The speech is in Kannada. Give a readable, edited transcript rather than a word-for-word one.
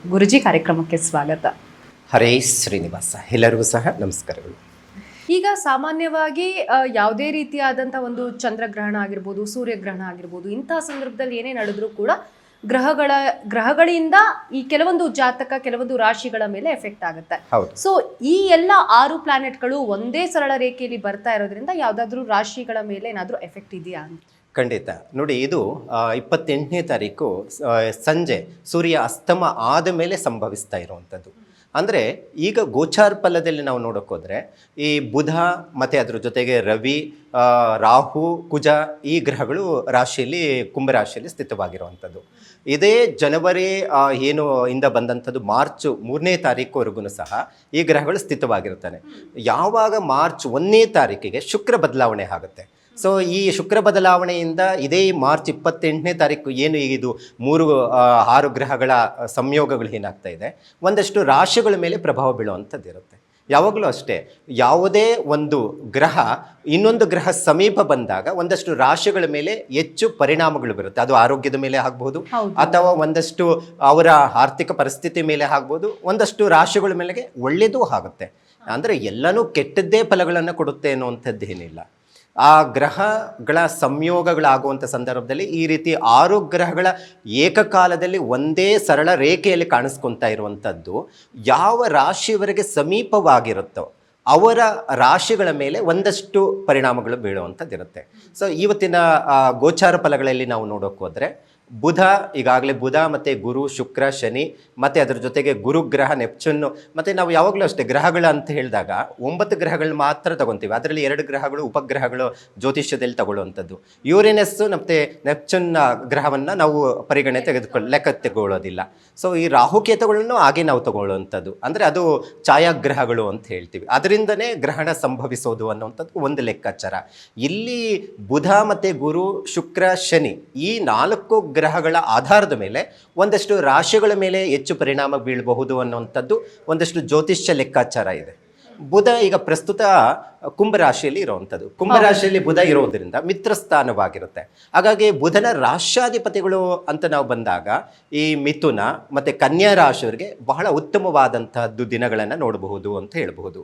ಗುರುಜಿ ಕಾರ್ಯಕ್ರಮಕ್ಕೆ ಸ್ವಾಗತ. ಹರೇ ಶ್ರೀನಿವಾಸ. ಎಲ್ಲರಿಗೂ ಸಹ ನಮಸ್ಕಾರಗಳು. ಈಗ ಸಾಮಾನ್ಯವಾಗಿ ಯಾವುದೇ ರೀತಿಯಾದಂಥ ಒಂದು ಚಂದ್ರಗ್ರಹಣ ಆಗಿರ್ಬೋದು, ಸೂರ್ಯಗ್ರಹಣ ಆಗಿರ್ಬೋದು, ಇಂತಹ ಸಂದರ್ಭದಲ್ಲಿ ಏನೇ ನಡೆದ್ರೂ ಕೂಡ ಗ್ರಹಗಳಿಂದ ಈ ಕೆಲವೊಂದು ಜಾತಕ, ಕೆಲವೊಂದು ರಾಶಿಗಳ ಮೇಲೆ ಎಫೆಕ್ಟ್ ಆಗುತ್ತೆ. ಸೊ ಈ ಎಲ್ಲ 6 ಪ್ಲಾನೆಟ್ಗಳು ಒಂದೇ ಸರಳ ರೇಖೆಯಲ್ಲಿ ಬರ್ತಾ ಇರೋದ್ರಿಂದ ಯಾವ್ದಾದ್ರು ರಾಶಿಗಳ ಮೇಲೆ ಏನಾದ್ರೂ ಎಫೆಕ್ಟ್ ಇದೆಯಾ ಅಂತ? ಖಂಡಿತ. ನೋಡಿ, ಇದು 28ನೇ ತಾರೀಕು ಸಂಜೆ ಸೂರ್ಯ ಅಸ್ತಮ ಆದ ಮೇಲೆ ಸಂಭವಿಸ್ತಾ ಇರುವಂಥದ್ದು. ಅಂದರೆ ಈಗ ಗೋಚಾರ ಫಲದಲ್ಲಿ ನಾವು ನೋಡೋಕ್ಕೋದ್ರೆ ಈ ಬುಧ ಮತ್ತು ಅದ್ರ ಜೊತೆಗೆ ರವಿ, ರಾಹು, ಕುಜ ಈ ಗ್ರಹಗಳು ರಾಶಿಯಲ್ಲಿ, ಕುಂಭರಾಶಿಯಲ್ಲಿ ಸ್ಥಿತವಾಗಿರುವಂಥದ್ದು. ಇದೇ ಜನವರಿ ಏನು ಇಂದ ಬಂದಂಥದ್ದು ಮಾರ್ಚ್ 3ನೇ ತಾರೀಕುವರೆಗೂ ಸಹ ಈ ಗ್ರಹಗಳು ಸ್ಥಿತವಾಗಿರ್ತಾನೆ. ಯಾವಾಗ ಮಾರ್ಚ್ 1ನೇ ತಾರೀಕಿಗೆ ಶುಕ್ರ ಬದಲಾವಣೆ ಆಗುತ್ತೆ. ಸೊ ಈ ಶುಕ್ರ ಬದಲಾವಣೆಯಿಂದ ಇದೇ ಮಾರ್ಚ್ 28ನೇ ತಾರೀಕು ಏನು ಇದು 6 ಗ್ರಹಗಳ ಸಂಯೋಗಗಳು ಏನಾಗ್ತಾ ಇದೆ, ಒಂದಷ್ಟು ರಾಶಿಗಳ ಮೇಲೆ ಪ್ರಭಾವ ಬೀಳುವಂಥದ್ದು ಇರುತ್ತೆ. ಯಾವಾಗಲೂ ಅಷ್ಟೇ, ಯಾವುದೇ ಒಂದು ಗ್ರಹ ಇನ್ನೊಂದು ಗ್ರಹ ಸಮೀಪ ಬಂದಾಗ ಒಂದಷ್ಟು ರಾಶಿಗಳ ಮೇಲೆ ಹೆಚ್ಚು ಪರಿಣಾಮಗಳು ಬರುತ್ತೆ. ಅದು ಆರೋಗ್ಯದ ಮೇಲೆ ಆಗ್ಬೋದು, ಅಥವಾ ಒಂದಷ್ಟು ಅವರ ಆರ್ಥಿಕ ಪರಿಸ್ಥಿತಿ ಮೇಲೆ ಆಗ್ಬೋದು, ಒಂದಷ್ಟು ರಾಶಿಗಳ ಮೇಲೆ ಒಳ್ಳೆಯದೂ ಆಗುತ್ತೆ. ಅಂದರೆ ಎಲ್ಲನೂ ಕೆಟ್ಟದ್ದೇ ಫಲಗಳನ್ನು ಕೊಡುತ್ತೆ ಅನ್ನುವಂಥದ್ದು ಏನಿಲ್ಲ. ಆ ಗ್ರಹಗಳ ಸಂಯೋಗಗಳಾಗುವಂಥ ಸಂದರ್ಭದಲ್ಲಿ ಈ ರೀತಿ 6 ಗ್ರಹಗಳ ಏಕಕಾಲದಲ್ಲಿ ಒಂದೇ ಸರಳ ರೇಖೆಯಲ್ಲಿ ಕಾಣಿಸ್ಕೊತಾ ಇರುವಂಥದ್ದು ಯಾವ ರಾಶಿಯವರೆಗೆ ಸಮೀಪವಾಗಿರುತ್ತೋ ಅವರ ರಾಶಿಗಳ ಮೇಲೆ ಒಂದಷ್ಟು ಪರಿಣಾಮಗಳು ಬೀಳುವಂಥದ್ದಿರುತ್ತೆ. ಸೊ ಇವತ್ತಿನ ಗೋಚಾರ ಫಲಗಳಲ್ಲಿ ನಾವು ನೋಡೋಕೆ ಹೋದರೆ ಬುಧ, ಈಗಾಗಲೇ ಬುಧ ಮತ್ತು ಗುರು, ಶುಕ್ರ, ಶನಿ ಮತ್ತು ಅದರ ಜೊತೆಗೆ ಗುರುಗ್ರಹ, ನೆಪ್ಚೂನ್, ಮತ್ತು ನಾವು ಯಾವಾಗಲೂ ಅಷ್ಟೇ ಗ್ರಹಗಳು ಅಂತ ಹೇಳಿದಾಗ 9 ಗ್ರಹಗಳು ಮಾತ್ರ ತಗೊತೀವಿ. ಅದರಲ್ಲಿ 2 ಗ್ರಹಗಳು ಉಪಗ್ರಹಗಳು ಜ್ಯೋತಿಷ್ಯದಲ್ಲಿ ತಗೊಳ್ಳುವಂಥದ್ದು. ಯುರೇನಸ್ ಮತ್ತು ನೆಪ್ಚೂನ್ ಗ್ರಹವನ್ನು ನಾವು ಲೆಕ್ಕ ತಗೊಳ್ಳೋದಿಲ್ಲ. ಸೊ ಈ ರಾಹುಕೇತುಗಳನ್ನು ಹಾಗೆ ನಾವು ತಗೊಳ್ಳುವಂಥದ್ದು, ಅಂದರೆ ಅದು ಛಾಯಾಗ್ರಹಗಳು ಅಂತ ಹೇಳ್ತೀವಿ. ಅದರಿಂದನೇ ಗ್ರಹಣ ಸಂಭವಿಸೋದು ಅನ್ನುವಂಥದ್ದು ಒಂದು ಲೆಕ್ಕಾಚಾರ. ಇಲ್ಲಿ ಬುಧ ಮತ್ತು ಗುರು, ಶುಕ್ರ, ಶನಿ ಈ 4 ಗ್ರಹಗಳ ಆಧಾರದ ಮೇಲೆ ಒಂದಷ್ಟು ರಾಶಿಗಳ ಮೇಲೆ ಹೆಚ್ಚು ಪರಿಣಾಮ ಬೀಳಬಹುದು ಅನ್ನುವಂಥದ್ದು ಒಂದಷ್ಟು ಜ್ಯೋತಿಷ್ಯ ಲೆಕ್ಕಾಚಾರ ಇದೆ. ಬುಧ ಈಗ ಪ್ರಸ್ತುತ ಕುಂಭರಾಶಿಯಲ್ಲಿ ಇರುವಂಥದ್ದು. ಕುಂಭರಾಶಿಯಲ್ಲಿ ಬುಧ ಇರೋದ್ರಿಂದ ಮಿತ್ರ ಸ್ಥಾನವಾಗಿರುತ್ತೆ. ಹಾಗಾಗಿ ಬುಧನ ರಾಶ್ಯಾಧಿಪತಿಗಳು ಅಂತ ನಾವು ಬಂದಾಗ ಈ ಮಿಥುನ ಮತ್ತು ಕನ್ಯಾ ರಾಶಿಯವರಿಗೆ ಬಹಳ ಉತ್ತಮವಾದಂತಹದ್ದು ದಿನಗಳನ್ನು ನೋಡಬಹುದು ಅಂತ ಹೇಳಬಹುದು.